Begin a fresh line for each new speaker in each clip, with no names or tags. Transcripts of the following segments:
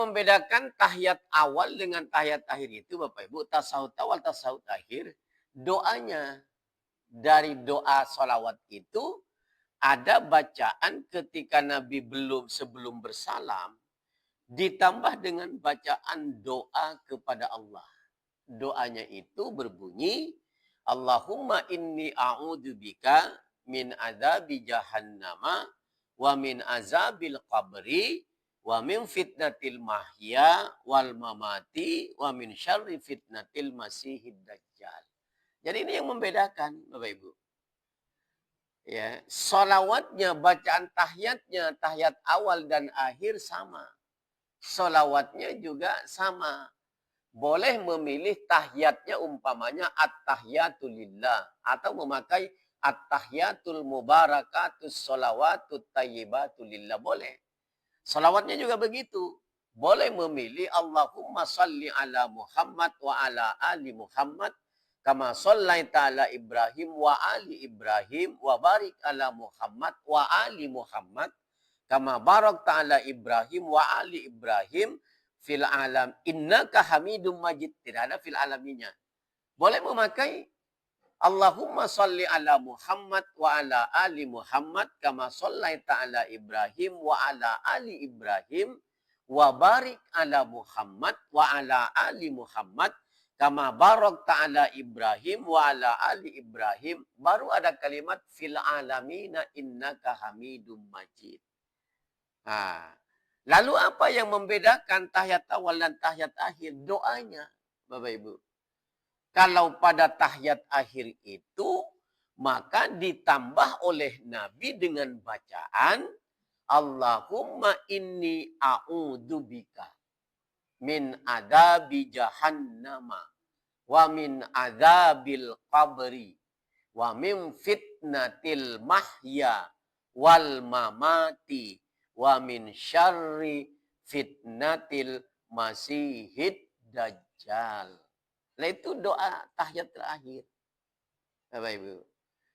Membedakan tahiyat awal dengan tahiyat akhir itu Bapak Ibu, tasawuf awal, tasawuf akhir, doanya dari doa sholawat itu ada bacaan ketika Nabi sebelum bersalam, ditambah dengan bacaan doa kepada Allah. Doanya itu berbunyi, Allahumma inni a'udzubika min adzabi jahannama wa min azabil qabri wa min fitnatil mahya wal mamati wa min syarri fitnatil masihid dajjal. Jadi ini yang membedakan Bapak Ibu. Ya, solawatnya, bacaan tahiyatnya, tahiyat awal dan akhir sama. Solawatnya juga sama. Boleh memilih tahiyatnya umpamanya at-tahiyatul lillah atau memakai at-tahiyatul mubarakatus sholawatut tayyibatul lillah boleh. Salawatnya juga begitu. Boleh memilih Allahumma salli ala Muhammad wa ala ali Muhammad kama sallaita ala Ibrahim wa ali Ibrahim wa barik ala Muhammad wa ali Muhammad kama barakta ala Ibrahim wa ali Ibrahim fil alam innaka Hamidum Majid. Tidak ada fil alaminya. Boleh memakai Allahumma salli ala Muhammad wa ala ali Muhammad kama sallaita ala Ibrahim wa ala ali Ibrahim wa barik ala Muhammad wa ala ali Muhammad kama barakta ala Ibrahim wa ala ali Ibrahim. Baru ada kalimat fil alamina innaka Hamidum Majid. Nah, lalu apa yang membedakan tahiyat awal dan tahiyat akhir? Doanya, Bapak Ibu. Kalau pada tahiyat akhir itu, maka ditambah oleh Nabi dengan bacaan, Allahumma inni a'udzubika min adabi jahannama wa min adabil qabri wa min fitnatil mahya wal mamati wa min syarri fitnatil masihid dajjal. Nah itu doa tahiyat terakhir. Bapak Ibu.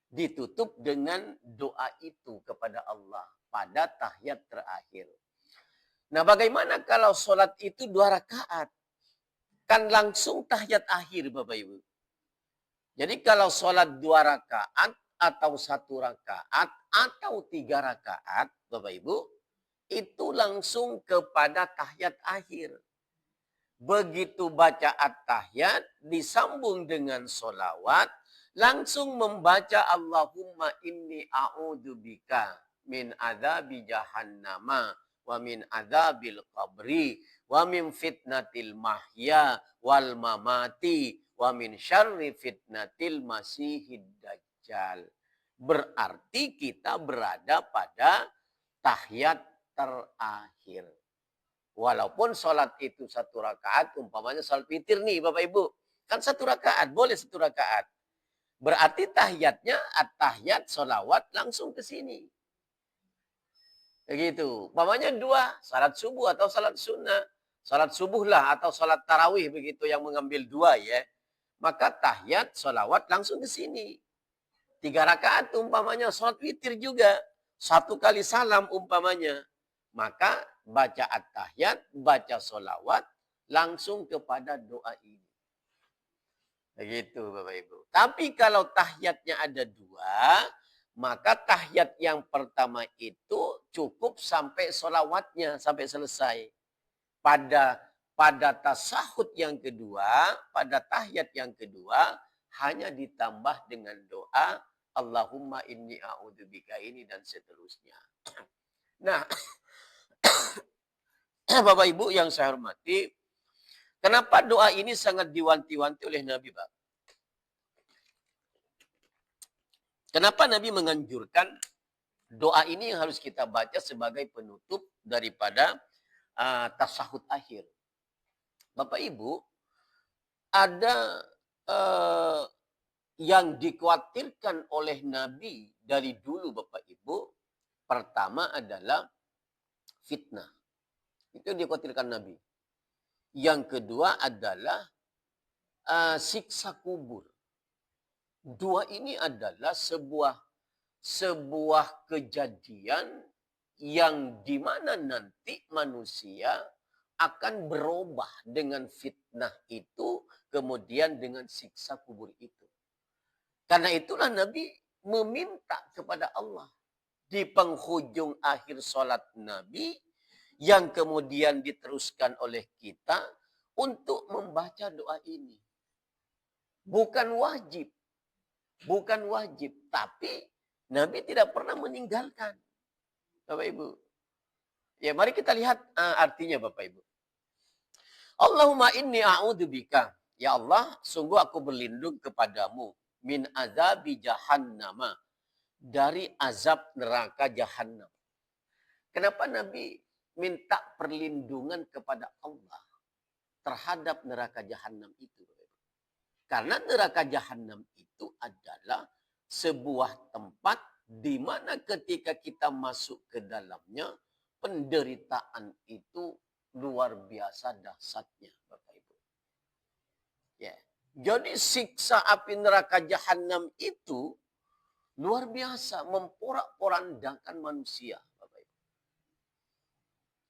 Ditutup dengan doa itu kepada Allah pada tahiyat terakhir. Nah bagaimana kalau sholat itu 2 rakaat? Kan langsung tahiyat akhir Bapak Ibu. Jadi kalau sholat 2 rakaat atau 1 rakaat atau 3 rakaat Bapak Ibu. Itu langsung kepada tahiyat akhir. Begitu baca at-tahiyat, disambung dengan solawat, langsung membaca Allahumma inni a'udzubika min adzabi jahannama wa min adzabil qabri wa min fitnatil mahya wal mamati wa min syarri fitnatil masihid dajjal. Berarti kita berada pada tahiyat terakhir. Walaupun sholat itu 1 rakaat, umpamanya sholat witir nih Bapak Ibu. Kan 1 rakaat, boleh 1 rakaat. Berarti tahiyatnya, at-tahiyat, sholawat langsung ke sini. Begitu. Umpamanya 2, salat subuh atau salat sunnah. Salat subuh lah atau salat tarawih begitu yang mengambil 2 ya. Maka tahiyat, sholawat langsung ke sini. 3 rakaat umpamanya sholat witir juga. 1 kali salam umpamanya. Maka baca at-tahiyat, baca sholawat, langsung kepada doa ini. Begitu Bapak Ibu. Tapi kalau tahiyatnya ada 2, maka tahiyat yang pertama itu cukup sampai sholawatnya, sampai selesai. Pada tasahud yang kedua, pada tahiyat yang kedua, hanya ditambah dengan doa, Allahumma inni a'udzubika ini dan seterusnya. Nah, Bapak Ibu yang saya hormati, kenapa doa ini sangat diwanti-wanti oleh Nabi, Pak? Kenapa Nabi menganjurkan doa ini yang harus kita baca sebagai penutup daripada tasahud akhir? Bapak Ibu, ada yang dikhawatirkan oleh Nabi dari dulu Bapak Ibu, pertama adalah fitnah. Itu yang dikhawatirkan Nabi. Yang kedua adalah siksa kubur. 2 ini adalah sebuah kejadian yang di mana nanti manusia akan berubah dengan fitnah itu, kemudian dengan siksa kubur itu. Karena itulah Nabi meminta kepada Allah di penghujung akhir sholat Nabi yang kemudian diteruskan oleh kita untuk membaca doa ini. Bukan wajib. Bukan wajib. Tapi Nabi tidak pernah meninggalkan. Bapak Ibu. Ya, mari kita lihat artinya Bapak Ibu. Allahumma inni a'udzubika. Ya Allah, sungguh aku berlindung kepadamu. Min azabi jahannama. Dari azab neraka jahannam. Kenapa Nabi minta perlindungan kepada Allah terhadap neraka jahannam itu? Karena neraka jahannam itu adalah sebuah tempat di mana ketika kita masuk ke dalamnya, penderitaan itu luar biasa dahsyatnya, Bapak Ibu. Ya. Jadi siksa api neraka jahannam itu luar biasa, memporak-porandakan manusia, Bapak Ibu.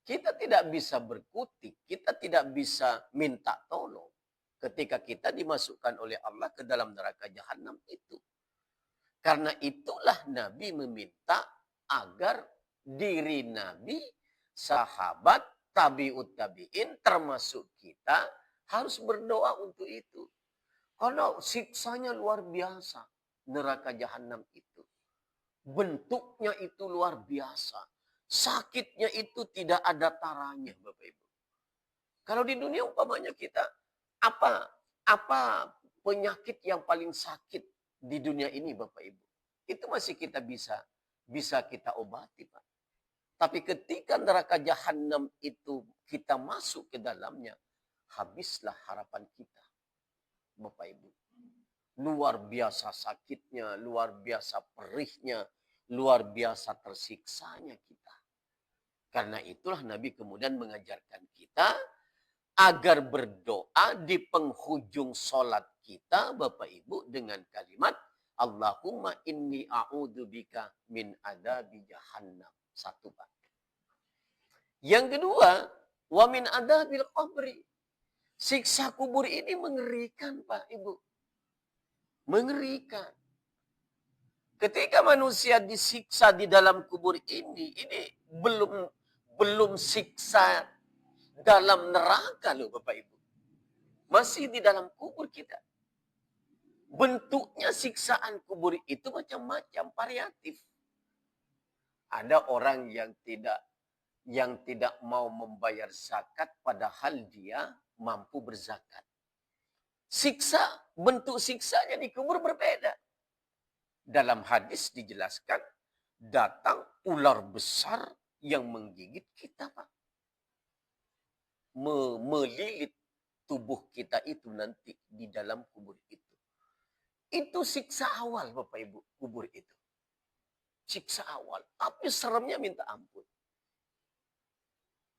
Kita tidak bisa berkutik, kita tidak bisa minta tolong ketika kita dimasukkan oleh Allah ke dalam neraka jahanam itu. Karena itulah Nabi meminta agar diri Nabi, sahabat, tabi'ut tabi'in, termasuk kita, harus berdoa untuk itu. Karena siksanya luar biasa, neraka jahanam itu. Bentuknya itu luar biasa. Sakitnya itu tidak ada taranya, Bapak Ibu. Kalau di dunia umpamanya kita, apa penyakit yang paling sakit di dunia ini, Bapak Ibu? Itu masih kita bisa kita obati, Pak. Tapi ketika neraka jahanam itu kita masuk ke dalamnya, habislah harapan kita, Bapak Ibu. Luar biasa sakitnya, luar biasa perihnya, luar biasa tersiksanya kita. Karena itulah Nabi kemudian mengajarkan kita agar berdoa di penghujung sholat kita, Bapak Ibu, dengan kalimat Allahumma inni a'udzubika min adabi jahannam. Satu, Pak. Yang kedua, wa min adabil qabri. Siksa kubur ini mengerikan, Pak Ibu. Mengerikan. Ketika manusia disiksa di dalam kubur ini belum siksa dalam neraka loh Bapak Ibu. Masih di dalam kubur kita. Bentuknya siksaan kubur itu macam-macam, variatif. Ada orang yang tidak mau membayar zakat padahal dia mampu berzakat. Bentuk siksanya di kubur berbeda. Dalam hadis dijelaskan, datang ular besar yang menggigit kita, Pak. Melilit tubuh kita itu nanti di dalam kubur itu. Itu siksa awal, Bapak Ibu, kubur itu. Siksa awal. Tapi seremnya minta ampun.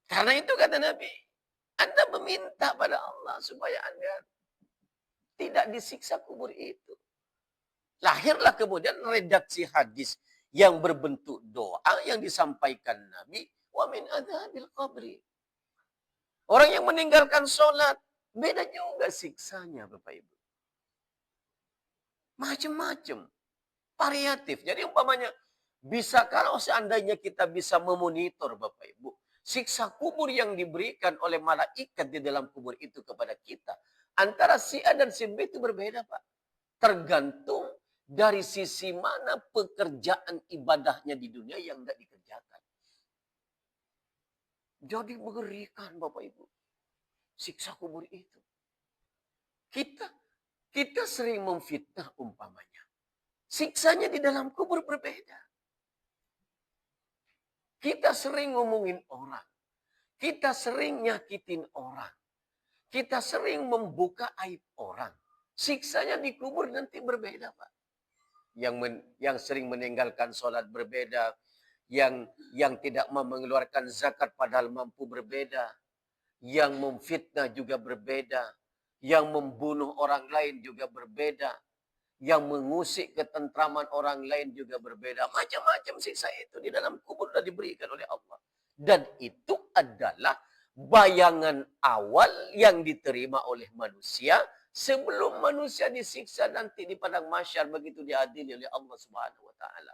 Karena itu kata Nabi, Anda meminta pada Allah supaya Anda tidak disiksa kubur itu. Lahirlah kemudian redaksi hadis yang berbentuk doa yang disampaikan Nabi, wa min adzabil qabri. Orang yang meninggalkan sholat, beda juga siksanya, Bapak Ibu. Macam-macam. Variatif. Jadi umpamanya, kalau seandainya kita bisa memonitor, Bapak Ibu, siksa kubur yang diberikan oleh malaikat di dalam kubur itu kepada kita, antara si A dan si B itu berbeda, Pak. Tergantung dari sisi mana pekerjaan ibadahnya di dunia yang tidak dikerjakan. Jadi mengerikan Bapak Ibu. Siksa kubur itu. Kita sering memfitnah umpamanya. Siksanya di dalam kubur berbeda. Kita sering ngomongin orang. Kita sering nyakitin orang. Kita sering membuka aib orang. Siksanya di kubur nanti berbeda, Pak. Yang sering meninggalkan sholat berbeda, yang tidak mau mengeluarkan zakat padahal mampu berbeda, yang memfitnah juga berbeda, yang membunuh orang lain juga berbeda, yang mengusik ketentraman orang lain juga berbeda. Macam-macam siksa itu di dalam kubur sudah diberikan oleh Allah. Dan itu adalah bayangan awal yang diterima oleh manusia sebelum manusia disiksa nanti di padang mahsyar begitu diadili oleh Allah Subhanahu wa taala.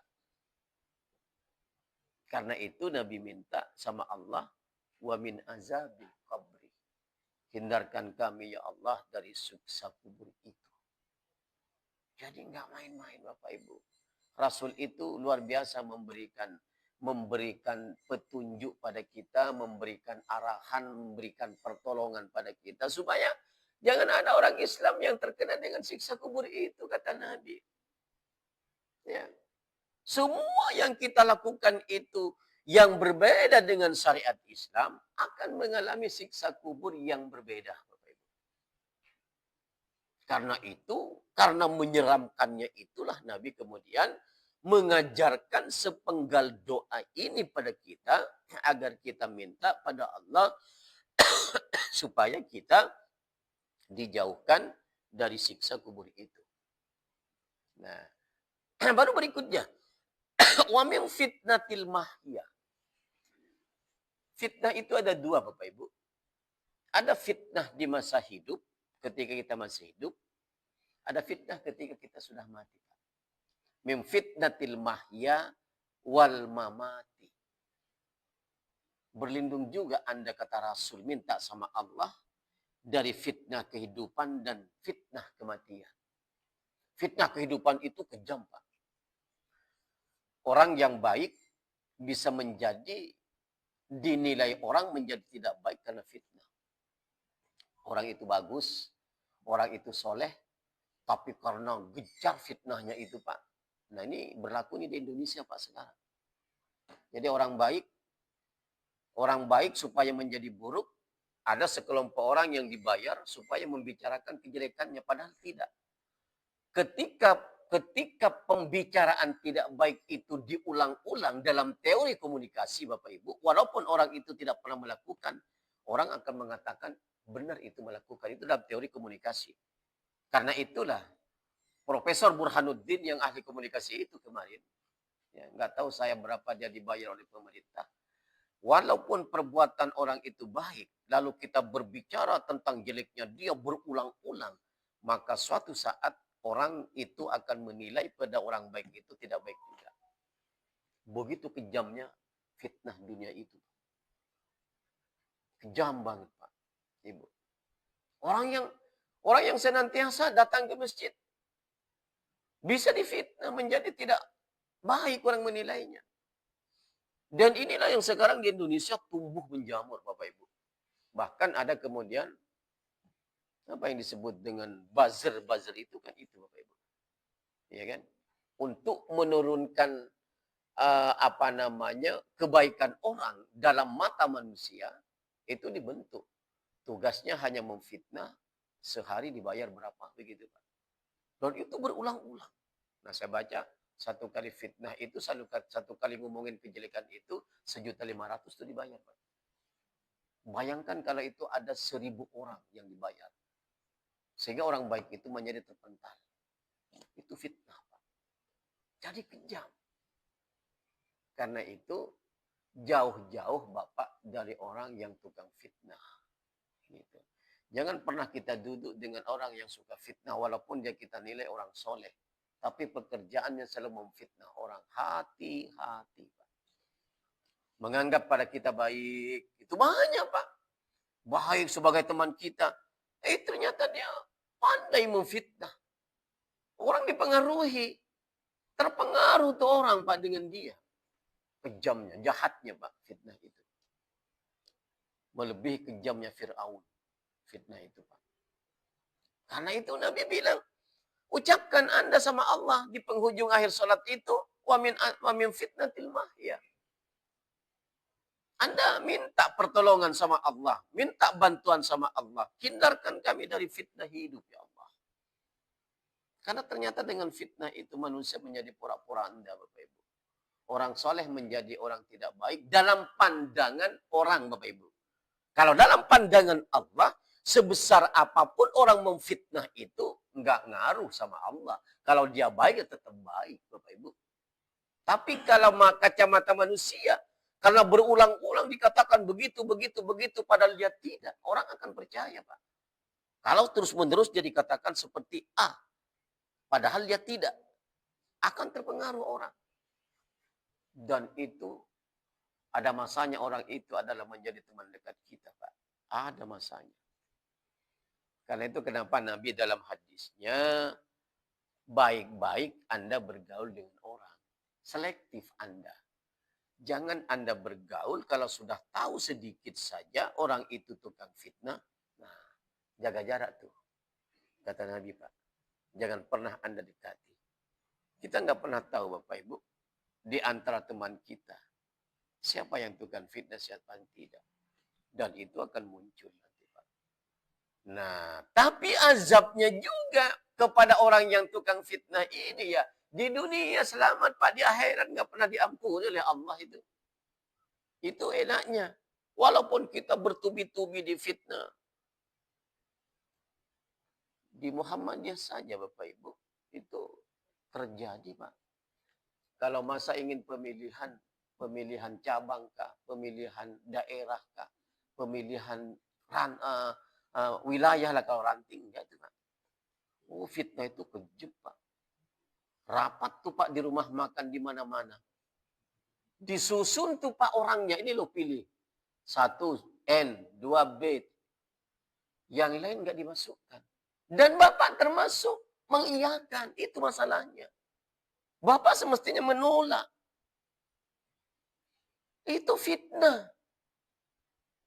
Karena itu Nabi minta sama Allah, wa min azabil qabri. Hindarkan kami ya Allah dari siksa kubur itu. Jadi nggak main-main Bapak Ibu. Rasul itu luar biasa memberikan petunjuk pada kita, memberikan arahan, memberikan pertolongan pada kita supaya jangan ada orang Islam yang terkena dengan siksa kubur itu, kata Nabi. Ya. Semua yang kita lakukan itu yang berbeda dengan syariat Islam akan mengalami siksa kubur yang berbeda. Karena itu, karena menyeramkannya itulah Nabi kemudian mengajarkan sepenggal doa ini pada kita agar kita minta pada Allah supaya kita dijauhkan dari siksa kubur itu. Nah, baru berikutnya, wa min fitnatil mahya. Fitnah itu ada dua Bapak Ibu. Ada fitnah di masa hidup, ketika kita masih hidup. Ada fitnah ketika kita sudah mati. Min fitnatil mahya wal mamati. Berlindung juga Anda, kata Rasul, minta sama Allah dari fitnah kehidupan dan fitnah kematian. Fitnah kehidupan itu kejam, Pak. Orang yang baik bisa menjadi dinilai orang menjadi tidak baik karena fitnah. Orang itu bagus, orang itu soleh, tapi karena gejar fitnahnya itu, Pak. Nah, ini berlaku nih di Indonesia, Pak, sekarang. Jadi orang baik supaya menjadi buruk, ada sekelompok orang yang dibayar supaya membicarakan kejelekannya, padahal tidak. Ketika pembicaraan tidak baik itu diulang-ulang dalam teori komunikasi, Bapak Ibu, walaupun orang itu tidak pernah melakukan, orang akan mengatakan benar itu melakukan. Itu dalam teori komunikasi. Karena itulah Profesor Burhanuddin yang ahli komunikasi itu kemarin, ya, nggak tahu saya berapa dia dibayar oleh pemerintah. Walaupun perbuatan orang itu baik, lalu kita berbicara tentang jeleknya dia berulang-ulang, maka suatu saat orang itu akan menilai pada orang baik itu tidak baik juga. Begitu kejamnya fitnah dunia itu. Kejam banget, Pak, Ibu. Orang yang senantiasa datang ke masjid bisa difitnah menjadi tidak baik orang menilainya. Dan inilah yang sekarang di Indonesia tumbuh menjamur, Bapak Ibu. Bahkan ada kemudian apa yang disebut dengan buzzer itu kan itu, Bapak Ibu. Ya kan? Untuk menurunkan kebaikan orang dalam mata manusia itu dibentuk. Tugasnya hanya memfitnah, sehari dibayar berapa, begitu, Pak. Dan itu berulang-ulang. Nah, saya baca satu kali fitnah itu, satu kali ngomongin kejelekan itu, 1.500.000 itu dibayar, Pak. Bayangkan kalau itu ada 1.000 orang yang dibayar. Sehingga orang baik itu menjadi terpental. Itu fitnah, Pak. Jadi kejam. Karena itu, jauh-jauh Bapak dari orang yang tukang fitnah. Gitu. Jangan pernah kita duduk dengan orang yang suka fitnah, walaupun dia kita nilai orang soleh. Tapi pekerjaannya selalu memfitnah orang. Hati-hati, Pak. Menganggap pada kita baik. Itu banyak, Pak. Baik sebagai teman kita. Ternyata dia pandai memfitnah. Orang dipengaruhi. Terpengaruh tuh orang, Pak, dengan dia. Kejamnya, jahatnya, Pak, fitnah itu. Melebihi kejamnya Fir'aun. Fitnah itu, Pak. Karena itu Nabi bilang, ucapkan Anda sama Allah di penghujung akhir salat itu, wa min fitnatil mahya. Anda minta pertolongan sama Allah, minta bantuan sama Allah. Hindarkan kami dari fitnah hidup, ya Allah. Karena ternyata dengan fitnah itu manusia menjadi pura-pura-anda, Bapak Ibu. Orang soleh menjadi orang tidak baik dalam pandangan orang, Bapak Ibu. Kalau dalam pandangan Allah, sebesar apapun orang memfitnah itu, nggak ngaruh sama Allah. Kalau dia baik, ya tetap baik, Bapak Ibu. Tapi kalau kacamata manusia, Karena berulang-ulang dikatakan begitu, padahal dia tidak. Orang akan percaya, Pak. Kalau terus-menerus dia dikatakan seperti A, padahal dia tidak. Akan terpengaruh orang. Dan itu, ada masanya orang itu adalah menjadi teman dekat kita, Pak. Ada masanya. Karena itu kenapa Nabi dalam hadisnya, baik-baik Anda bergaul dengan orang. Selektif Anda. Jangan Anda bergaul kalau sudah tahu sedikit saja orang itu tukang fitnah. Nah, jaga jarak tuh. Kata Nabi, Pak. Jangan pernah Anda dekati. Kita nggak pernah tahu, Bapak Ibu, di antara teman kita. Siapa yang tukang fitnah, siapa yang tidak. Dan itu akan muncul nanti, Pak. Nah, tapi azabnya juga kepada orang yang tukang fitnah ini ya. Di dunia selamat, Pak. Di akhirat nggak pernah diampuni oleh Allah itu. Itu enaknya. Walaupun kita bertubi-tubi di fitnah. Di Muhammadiyah saja, Bapak Ibu. Itu terjadi, Pak. Kalau masa ingin pemilihan cabang kah, pemilihan daerah kah, pemilihan wilayah lah kalau ranting. Enggak itu, Pak. Oh, fitnah itu kejam, Pak. Rapat tuh, Pak, di rumah makan di mana-mana. Disusun tuh, Pak, orangnya. Ini lo pilih. 1 N, 2 B. Yang lain nggak dimasukkan. Dan Bapak termasuk mengiyakan. Itu masalahnya. Bapak semestinya menolak. Itu fitnah.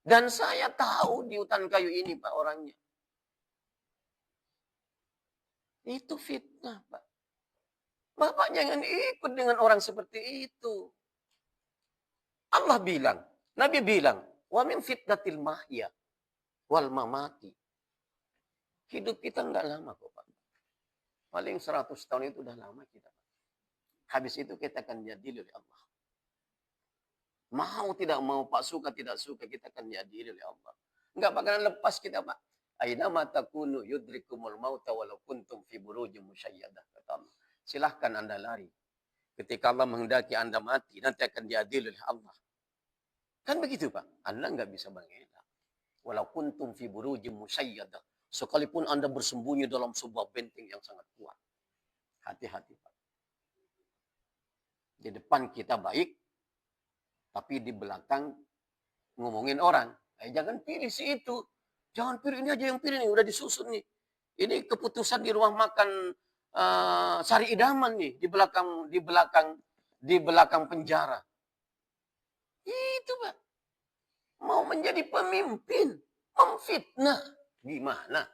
Dan saya tahu di hutan kayu ini, Pak, orangnya. Itu fitnah, Pak. Bapak jangan ikut dengan orang seperti itu. Allah bilang, Nabi bilang, wa min fitnatil mahya wal mamati. Hidup kita enggak lama kok, Pak. Paling 100 tahun itu udah lama kita, Pak. Habis itu kita akan diadili oleh Allah. Mau tidak mau, Pak, suka tidak suka, kita akan diadili oleh Allah. Enggak bakalan lepas kita, Pak. Aina matakunu yudrikumul mauta walau kuntum fi burujin musyayyadah, kata Allah. Silahkan Anda lari. Ketika Allah menghendaki Anda mati, nanti akan diadili oleh Allah. Kan begitu, Pak. Anda nggak bisa mengelak. Walau kuntum fi burujin musyayyadah. Sekalipun Anda bersembunyi dalam sebuah benteng yang sangat kuat. Hati-hati, Pak. Di depan kita baik, tapi di belakang ngomongin orang. Jangan pilih si itu. Jangan pilih ini aja yang pilih nih. Udah disusun nih. Ini keputusan di rumah makan Sari Idaman nih. Di belakang penjara. Itu, Pak. Mau menjadi pemimpin. Memfitnah. Gimana?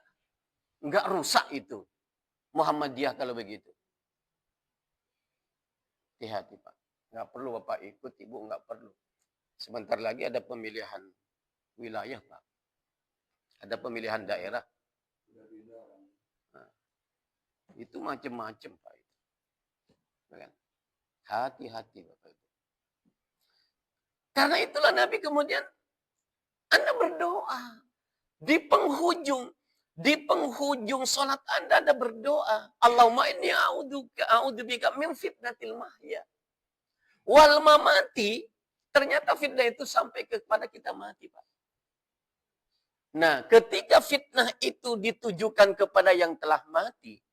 Enggak rusak itu. Muhammadiyah kalau begitu. Hati-hati, Pak. Enggak perlu Bapak ikut, Ibu enggak perlu. Sebentar lagi ada pemilihan wilayah, Pak. Ada pemilihan daerah. Nah, itu macam-macam, Pak. Hati-hati, Bapak Ibu. Karena itulah Nabi kemudian Anda berdoa. Di penghujung salat Anda berdoa. Allahumma inni a'udzubika min fitnatil mahya wal mamati. Ternyata fitnah itu sampai kepada kita mati, Pak. Nah, ketika fitnah itu ditujukan kepada yang telah mati,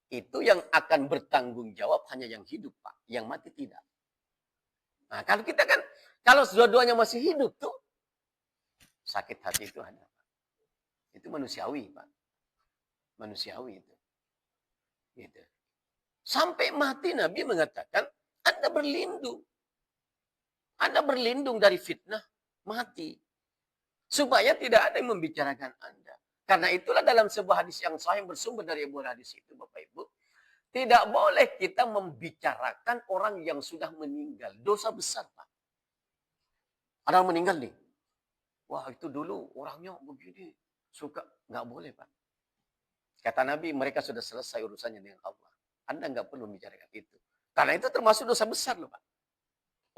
itu yang akan bertanggung jawab hanya yang hidup, Pak. Yang mati tidak. Nah, kalau kita kan, kalau dua-duanya masih hidup tuh, sakit hati itu ada. Itu manusiawi, Pak. Manusiawi itu. Gitu. Sampai mati Nabi mengatakan, Anda berlindung. Anda berlindung dari fitnah mati. Supaya tidak ada yang membicarakan Anda. Karena itulah dalam sebuah hadis yang sahih yang bersumber dari Abu Hadis itu, Bapak Ibu. Tidak boleh kita membicarakan orang yang sudah meninggal. Dosa besar, Pak. Ada yang meninggal nih. Wah, itu dulu orangnya begini. Suka. Nggak boleh, Pak. Kata Nabi, mereka sudah selesai urusannya dengan Allah. Anda nggak perlu membicarakan itu. Karena itu termasuk dosa besar loh, Pak.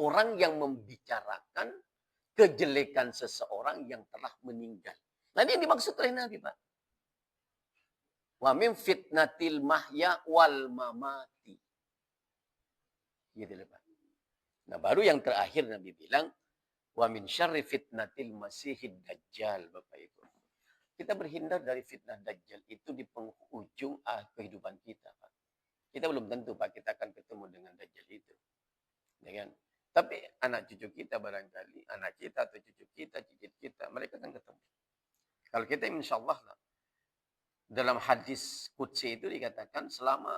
Orang yang membicarakan kejelekan seseorang yang telah meninggal. Nah, ini yang dimaksud oleh Nabi, Pak. Wa min fitnatil mahya wal mamati. Gitu loh, Pak. Nah, baru yang terakhir Nabi bilang, Wa min syarri fitnatil masihid dajjal, Bapak Ibu. Kita berhindar dari fitnah dajjal itu di penghujung kehidupan kita, Pak. Kita belum tentu, Pak, kita akan ketemu dengan dajjal itu. Ya kan? Tapi anak cucu kita barangkali, anak kita atau cucu kita, cicit kita, mereka akan ketemu. Kalau kita insya Allah lah, dalam hadis qudsi itu dikatakan selama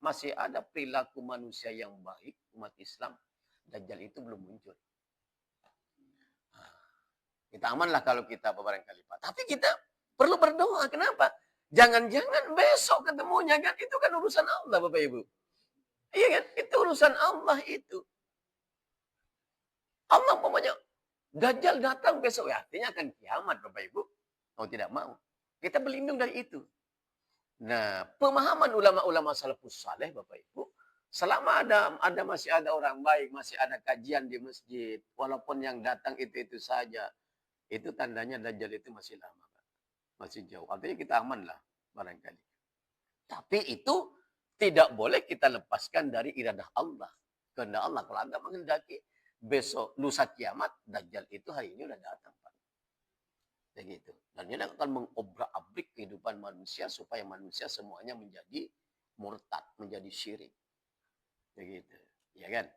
masih ada perilaku manusia yang baik, umat Islam, dajjal itu belum muncul. Kita amanlah kalau kita barangkali, Pak. Tapi kita perlu berdoa. Kenapa? Jangan-jangan besok ketemunya kan. Itu kan urusan Allah, Bapak Ibu. Iya kan? Itu urusan Allah itu. Allah pokoknya Dajjal datang besok. Ya, artinya akan kiamat, Bapak Ibu. Mau tidak mau. Kita berlindung dari itu. Nah, pemahaman ulama-ulama salafus saleh, Bapak Ibu. Selama masih ada orang baik, masih ada kajian di masjid. Walaupun yang datang itu saja. Itu tandanya Dajjal itu masih lama, Pak. Masih jauh. Artinya kita aman lah, barangkali. Tapi itu tidak boleh kita lepaskan dari iradah Allah. Kehendak Allah. Kalau Anda menghendaki, besok, lusa kiamat, Dajjal itu hari ini udah datang, Pak. Begitu. Dan dia akan mengobrak-abrik kehidupan manusia, supaya manusia semuanya menjadi murtad, menjadi syirik. Begitu. Ya kan?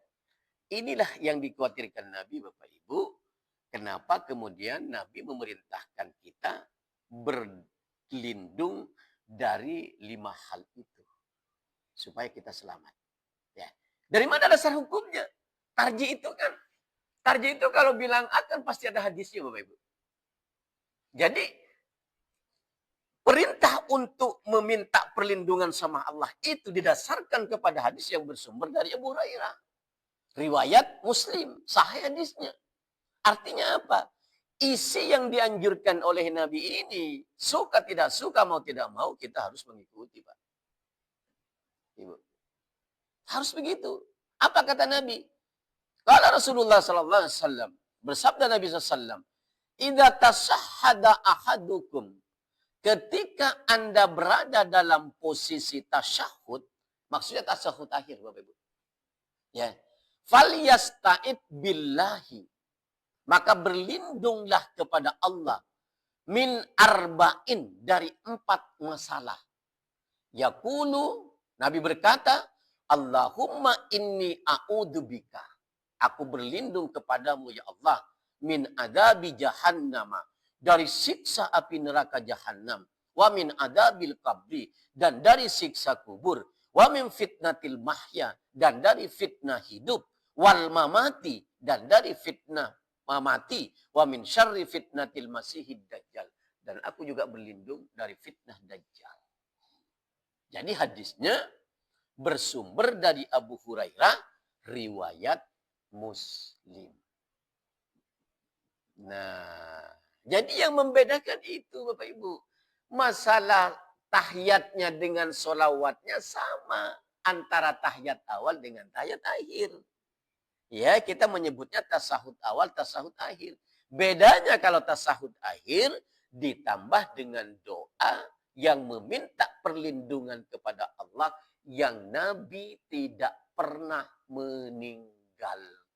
Inilah yang dikhawatirkan Nabi, Bapak Ibu. Kenapa kemudian Nabi memerintahkan kita berlindung dari 5 hal itu. Supaya kita selamat. Ya. Dari mana dasar hukumnya? Tarji itu kan. Tarji itu kalau bilang akan pasti ada hadisnya, Bapak Ibu. Jadi, perintah untuk meminta perlindungan sama Allah itu didasarkan kepada hadis yang bersumber dari Abu Hurairah. Riwayat Muslim, sahih hadisnya. Artinya apa? Isi yang dianjurkan oleh Nabi ini, suka tidak suka, mau tidak mau, kita harus mengikuti, Pak. Ibu. Harus begitu. Apa kata Nabi? Kalau Rasulullah SAW, bersabda Nabi SAW, "Idza tasahhada ahadukum," ketika Anda berada dalam posisi tasyahud, maksudnya tasyahud akhir, Bapak Ibu. Ya. "Falyasta'id billahi," maka berlindunglah kepada Allah min arba'in, dari 4 masalah. Yaqulu, Nabi berkata, Allahumma inni a'udzubika, aku berlindung kepadamu ya Allah, min adabi jahannama, dari siksa api neraka jahannam, wa min adabil qabri, dan dari siksa kubur, wa min fitnatil mahya, dan dari fitnah hidup, wal mamati, dan dari fitnah mamati, wa min syarri fitnatil masihid dajjal, dan aku juga berlindung dari fitnah dajjal. Jadi hadisnya bersumber dari Abu Hurairah, riwayat Muslim. Nah, jadi yang membedakan itu, Bapak Ibu, masalah tahiyatnya dengan solawatnya sama antara tahiyat awal dengan tahiyat akhir. Ya, kita menyebutnya tasahud awal, tasahud akhir. Bedanya kalau tasahud akhir ditambah dengan doa yang meminta perlindungan kepada Allah yang Nabi tidak pernah meninggalkan.